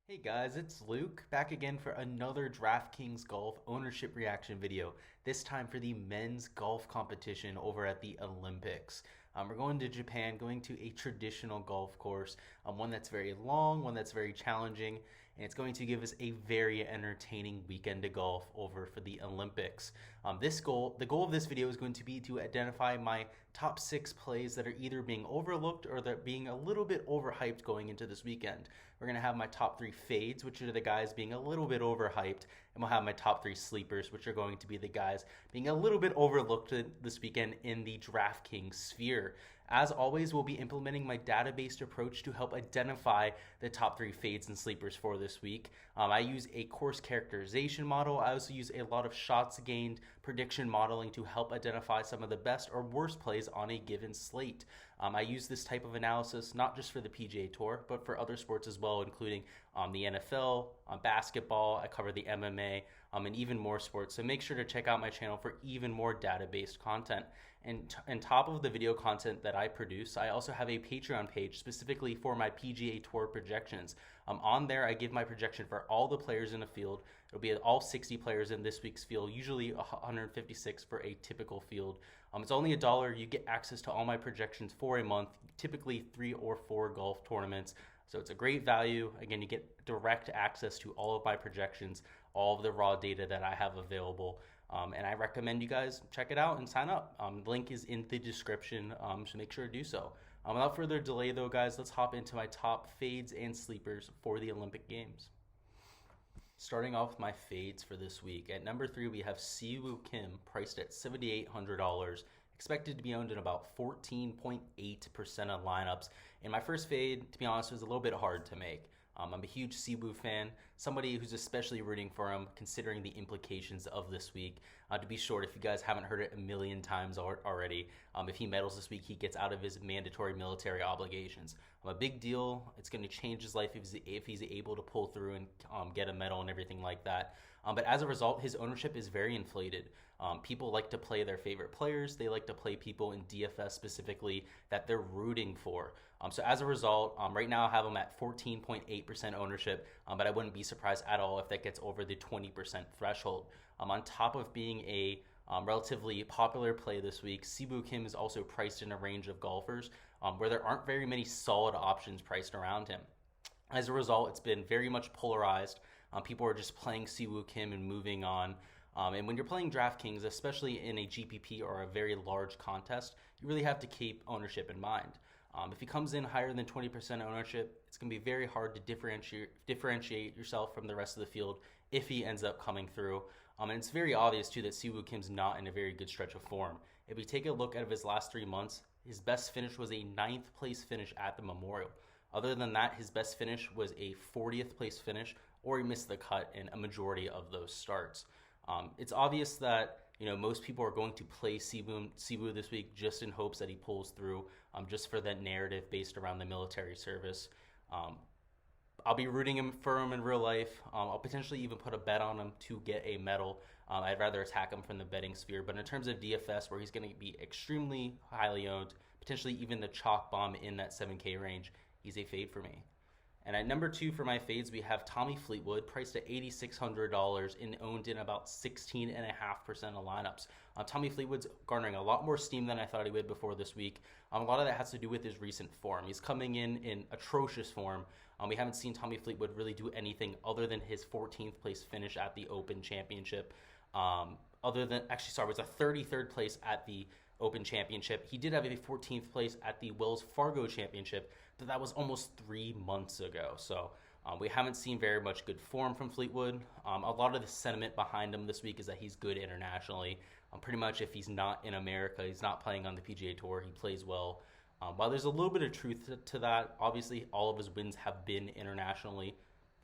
Hey guys, it's Luke back again for another Draftkings Golf ownership reaction video. This time for the men's golf competition over at the Olympics. We're going to Japan, going to a traditional golf course, one that's very long, one that's very challenging, and it's going to give us a very entertaining weekend of golf over for the Olympics. The goal of this video is going to be to identify my top 6 plays that are either being overlooked or that are being a little bit overhyped going into this weekend. We're going to have my top 3 fades, which are the guys being a little bit overhyped, and we'll have my top 3 sleepers, which are going to be the guys being a little bit overlooked this weekend in the DraftKings sphere. As always, we'll be implementing my data-based approach to help identify the top 3 fades and sleepers for this week. I use a course characterization model. I also use a lot of shots gained prediction modeling to help identify some of the best or worst plays on a given slate. I use this type of analysis not just for the PGA Tour, but for other sports as well, including the NFL, basketball. I cover the MMA, and even more sports. So make sure to check out my channel for even more data-based content. And on top of the video content that I produce, I also have a Patreon page specifically for my PGA Tour projections. On there, I give my projection for all the players in the field. It'll be all 60 players in this week's field, usually 156 for a typical field. It's only $1. You get access to all my projections for a month, typically 3 or 4 golf tournaments. So it's a great value. Again, you get direct access to all of my projections, all of the raw data that I have available. And I recommend you guys check it out and sign up. The link is in the description, so make sure to do so. Without further delay though, guys, let's hop into my top fades and sleepers for the Olympic Games. Starting off with my fades for this week. At number 3, we have Siwoo Kim, priced at $7,800. Expected to be owned in about 14.8% of lineups. And my first fade, to be honest, was a little bit hard to make. I'm a huge Siwoo fan, somebody who's especially rooting for him considering the implications of this week. To be short, if you guys haven't heard it a million times already, if he medals this week, he gets out of his mandatory military obligations. A big deal. It's going to change his life if he's able to pull through and get a medal and everything like that. But as a result, his ownership is very inflated. People like to play their favorite players. They like to play people in DFS specifically that they're rooting for. So as a result, right now I have him at 14.8% ownership, but I wouldn't be surprised at all if that gets over the 20% threshold. On top of being a relatively popular play this week, Siwoo Kim is also priced in a range of golfers where there aren't very many solid options priced around him. As a result, it's been very much polarized. People are just playing Siwoo Kim and moving on. And when you're playing DraftKings, especially in a GPP or a very large contest, you really have to keep ownership in mind. If he comes in higher than 20% ownership, it's going to be very hard to differentiate yourself from the rest of the field if he ends up coming through. And it's very obvious, too, that Siwoo Kim's not in a very good stretch of form. If we take a look at his last 3 months, his best finish was a 9th place finish at the Memorial. Other than that, his best finish was a 40th place finish, or he missed the cut in a majority of those starts. It's obvious that most people are going to play Siwoo this week just in hopes that he pulls through, just for that narrative based around the military service. I'll be rooting for him in real life. I'll potentially even put a bet on him to get a medal. I'd rather attack him from the betting sphere. But in terms of DFS, where he's going to be extremely highly owned, potentially even the chalk bomb in that 7K range, he's a fade for me. And at number 2 for my fades, we have Tommy Fleetwood, priced at $8,600 and owned in about 16.5% of lineups. Tommy Fleetwood's garnering a lot more steam than I thought he would before this week. A lot of that has to do with his recent form. He's coming in atrocious form. We haven't seen Tommy Fleetwood really do anything other than his 14th place finish at the Open Championship. It was a 33rd place at the Open Championship. He did have a 14th place at the Wells Fargo Championship, but that was almost 3 months ago. So we haven't seen very much good form from Fleetwood. A lot of the sentiment behind him this week is that he's good internationally. Pretty much if he's not in America, he's not playing on the PGA Tour, he plays well. While there's a little bit of truth to that, obviously all of his wins have been internationally.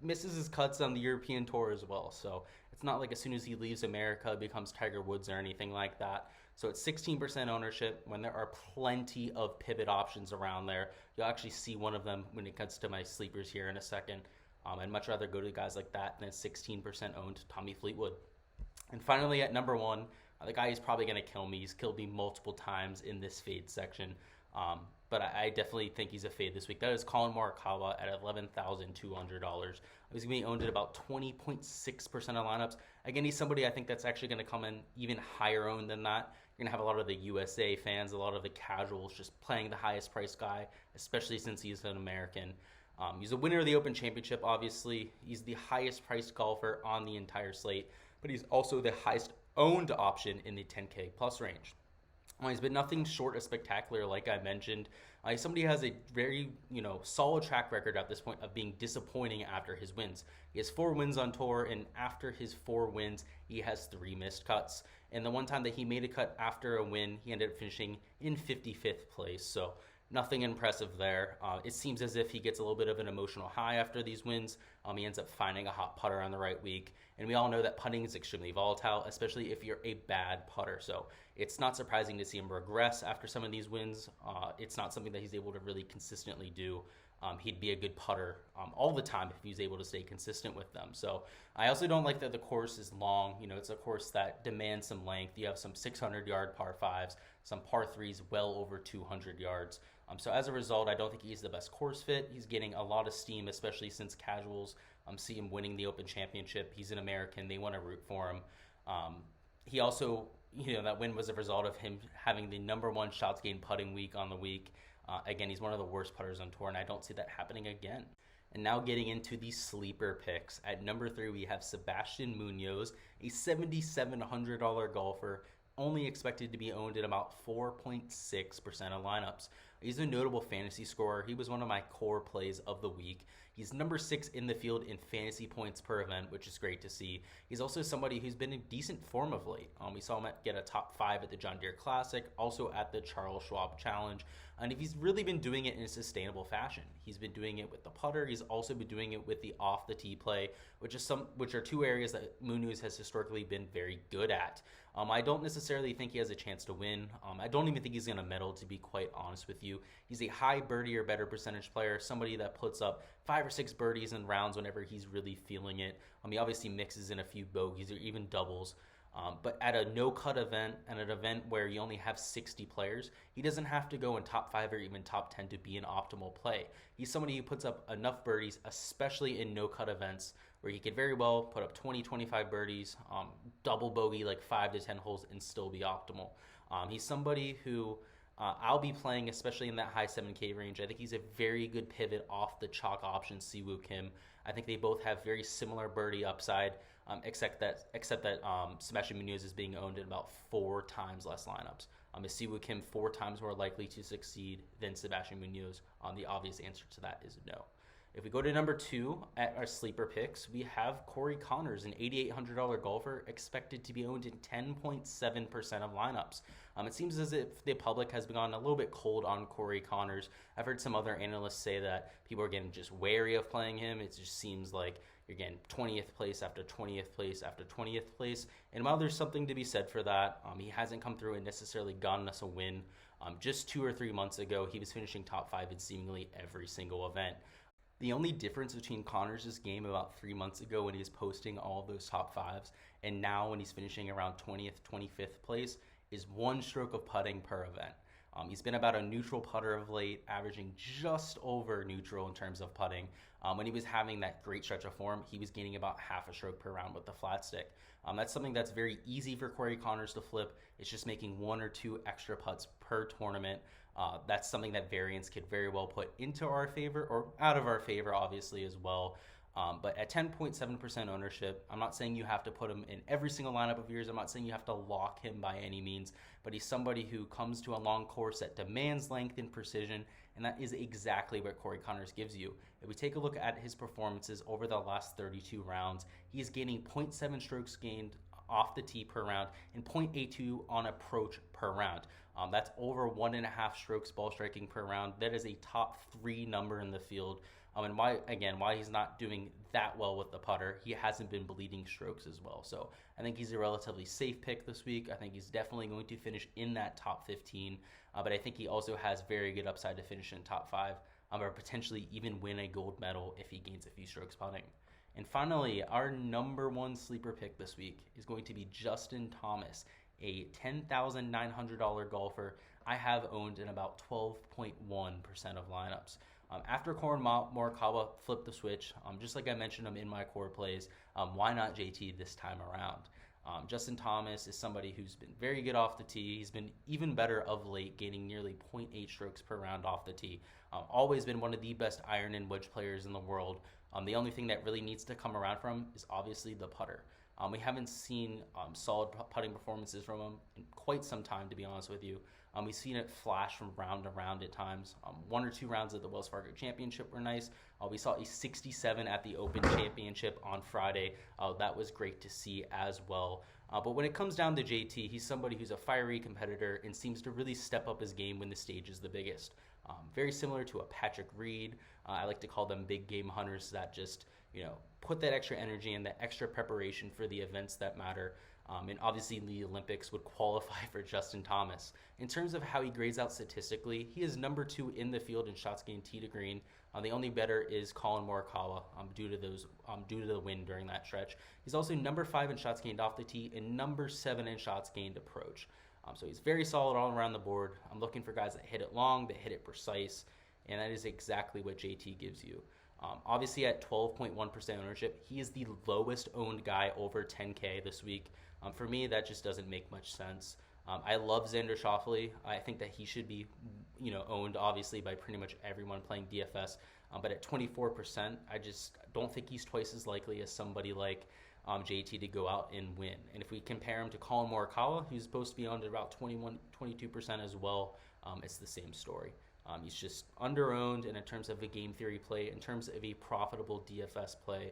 Misses his cuts on the European Tour as well. So it's not like as soon as he leaves America, it becomes Tiger Woods or anything like that. So it's 16% ownership when there are plenty of pivot options around there. You'll actually see one of them when it comes to my sleepers here in a second. I'd much rather go to guys like that than 16% owned Tommy Fleetwood. And finally, at number 1, the guy who's probably going to kill me. He's killed me multiple times in this fade section. But I definitely think he's a fade this week. That is Colin Morikawa at $11,200. He's going to be owned at about 20.6% of lineups. Again, he's somebody I think that's actually going to come in even higher owned than that. You're going to have a lot of the USA fans, a lot of the casuals just playing the highest priced guy, especially since he's an American. He's a winner of the Open Championship, obviously. He's the highest priced golfer on the entire slate, but he's also the highest owned option in the 10K plus range. He's been nothing short of spectacular, like I mentioned. Somebody who has a very, solid track record at this point of being disappointing after his wins. He has 4 wins on tour, and after his 4 wins, he has 3 missed cuts. And the one time that he made a cut after a win, he ended up finishing in 55th place. So nothing impressive there. It seems as if he gets a little bit of an emotional high after these wins. He ends up finding a hot putter on the right week. And we all know that putting is extremely volatile, especially if you're a bad putter. So it's not surprising to see him regress after some of these wins. It's not something that he's able to really consistently do. He'd be a good putter all the time if he was able to stay consistent with them. So I also don't like that the course is long. It's a course that demands some length. You have some 600-yard par 5s, some par 3s well over 200 yards. So as a result, I don't think he's the best course fit. He's getting a lot of steam, especially since casuals see him winning the Open Championship. He's an American. They want to root for him. He also, that win was a result of him having the #1 shots gained putting week on the week. Again, he's one of the worst putters on tour, and I don't see that happening again. And now getting into the sleeper picks. At number 3, we have Sebastian Munoz, a $7,700 golfer, only expected to be owned at about 4.6% of lineups. He's a notable fantasy scorer. He was one of my core plays of the week. He's number 6 in the field in fantasy points per event, which is great to see. He's also somebody who's been in decent form of late. We saw him get a top 5 at the John Deere Classic, also at the Charles Schwab Challenge. And he's really been doing it in a sustainable fashion. He's been doing it with the putter. He's also been doing it with the off the tee play, which are 2 areas that Munoz has historically been very good at. I don't necessarily think he has a chance to win. I don't even think he's going to medal, to be quite honest with you. He's a high birdie or better percentage player, somebody that puts up 5 or 6 birdies in rounds whenever he's really feeling it. He obviously mixes in a few bogeys or even doubles. But at a no-cut event, and an event where you only have 60 players, he doesn't have to go in top 5 or even top 10 to be an optimal play. He's somebody who puts up enough birdies, especially in no-cut events, where he could very well put up 20, 25 birdies, double bogey like 5 to 10 holes and still be optimal. He's somebody who I'll be playing, especially in that high 7K range. I think he's a very good pivot off the chalk option Siwoo Kim. I think they both have very similar birdie upside, except that Sebastian Munoz is being owned in about 4 times less lineups. Is Siwoo Kim 4 times more likely to succeed than Sebastian Munoz? The obvious answer to that is no. If we go to number 2 at our sleeper picks, we have Corey Conners, an $8,800 golfer, expected to be owned in 10.7% of lineups. It seems as if the public has gone a little bit cold on Corey Conners. I've heard some other analysts say that people are getting just wary of playing him. It just seems like you're getting 20th place after 20th place after 20th place. And while there's something to be said for that, he hasn't come through and necessarily gotten us a win. Just 2 or 3 months ago, he was finishing top 5 in seemingly every single event. The only difference between Conners' game about 3 months ago when he was posting all of those top 5s and now when he's finishing around 20th, 25th place is 1 stroke of putting per event. He's been about a neutral putter of late, averaging just over neutral in terms of putting. When he was having that great stretch of form, he was gaining about half a stroke per round with the flat stick. That's something that's very easy for Corey Conners to flip. It's just making 1 or 2 extra putts per tournament. That's something that variance could very well put into our favor or out of our favor, obviously, as well. But at 10.7% ownership, I'm not saying you have to put him in every single lineup of yours. I'm not saying you have to lock him by any means, but he's somebody who comes to a long course that demands length and precision, and that is exactly what Corey Conners gives you. If we take a look at his performances over the last 32 rounds, he is gaining 0.7 strokes gained off the tee per round and 0.82 on approach per round. That's over 1.5 strokes ball striking per round. That is a top 3 number in the field. And why he's not doing that well with the putter, he hasn't been bleeding strokes as well. So I think he's a relatively safe pick this week. I think he's definitely going to finish in that top 15. But I think he also has very good upside to finish in top 5 or potentially even win a gold medal if he gains a few strokes putting. And finally, our number 1 sleeper pick this week is going to be Justin Thomas, a $10,900 golfer. I have owned in about 12.1% of lineups. After Colin Morikawa flipped the switch, just like I mentioned him in my core plays, why not JT this time around? Justin Thomas is somebody who's been very good off the tee. He's been even better of late, gaining nearly 0.8 strokes per round off the tee. Always been one of the best iron and wedge players in the world. The only thing that really needs to come around from him is obviously the putter. We haven't seen solid putting performances from him in quite some time, to be honest with you. We've seen it flash from round to round at times. 1 or 2 rounds at the Wells Fargo Championship were nice. We saw a 67 at the Open Championship on Friday. That was great to see as well. But when it comes down to JT, he's somebody who's a fiery competitor and seems to really step up his game when the stage is the biggest. Very similar to a Patrick Reed. I like to call them big game hunters that just, put that extra energy and that extra preparation for the events that matter. And obviously the Olympics would qualify for Justin Thomas. In terms of how he grades out statistically, he is number 2 in the field in shots gained tee to green. The only better is Colin Morikawa due to the win during that stretch. He's also number 5 in shots gained off the tee and number 7 in shots gained approach. So he's very solid all around the board. I'm looking for guys that hit it long, that hit it precise, and that is exactly what JT gives you. Obviously at 12.1% ownership, he is the lowest owned guy over 10K this week. For me, that just doesn't make much sense. I love Xander Schauffele. I think that he should be, owned obviously by pretty much everyone playing DFS. But at 24%, I just don't think he's twice as likely as somebody like JT to go out and win. And if we compare him to Colin Morikawa, who's supposed to be owned at about 22% as well, it's the same story. He's just under-owned, and in terms of a game theory play, in terms of a profitable DFS play,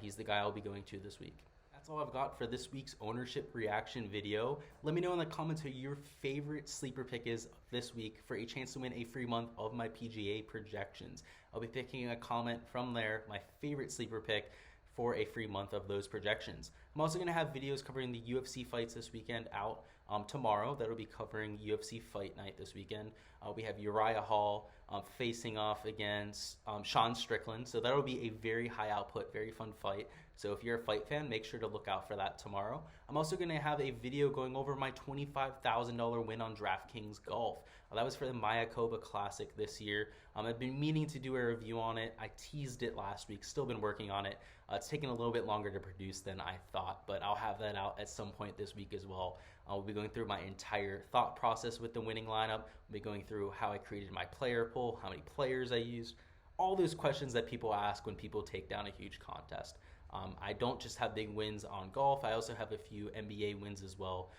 he's the guy I'll be going to this week. That's all I've got for this week's ownership reaction video. Let me know in the comments who your favorite sleeper pick is this week for a chance to win a free month of my PGA projections. I'll be picking a comment from there, my favorite sleeper pick, for a free month of those projections. I'm also going to have videos covering the UFC fights this weekend out tomorrow. That'll be covering UFC Fight Night this weekend. We have Uriah Hall facing off against Sean Strickland. So that'll be a very high output, very fun fight. So if you're a fight fan, make sure to look out for that tomorrow. I'm also going to have a video going over my $25,000 win on Draftkings Golf. That was for the Mayakoba Classic this year. I've been meaning to do a review on it. I teased it last week, still been working on it. It's taken a little bit longer to produce than I thought, but I'll have that out at some point this week as well. We'll be going through my entire thought process with the winning lineup. We'll be going through how I created my player pool, how many players I used, all those questions that people ask when people take down a huge contest. I don't just have big wins on golf. I also have a few NBA wins as well.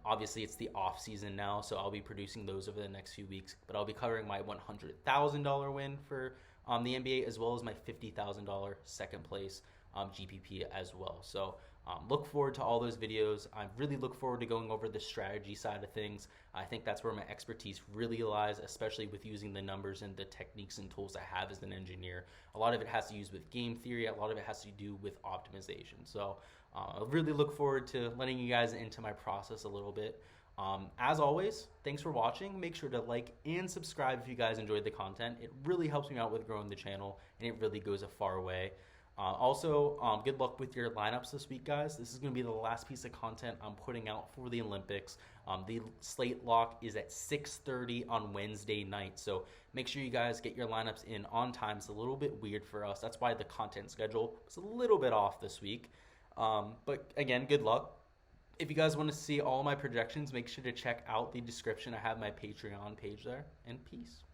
Obviously, it's the off season now, so I'll be producing those over the next few weeks. But I'll be covering my $100,000 win for the NBA, as well as my $50,000 second place GPP as well. So look forward to all those videos. I really look forward to going over the strategy side of things. I think that's where my expertise really lies, especially with using the numbers and the techniques and tools I have as an engineer. A lot of it has to use with game theory. A lot of it has to do with optimization. So I really look forward to letting you guys into my process a little bit. As always, thanks for watching. Make sure to like and subscribe if you guys enjoyed the content. It really helps me out with growing the channel, and it really goes a far way. Also, good luck with your lineups this week, guys. This is going to be the last piece of content I'm putting out for the Olympics. The slate lock is at 6:30 on Wednesday night, so make sure you guys get your lineups in on time. It's a little bit weird for us. That's why the content schedule was a little bit off this week. But again, good luck. If you guys want to see all my projections, make sure to check out the description. I have my Patreon page there, and peace.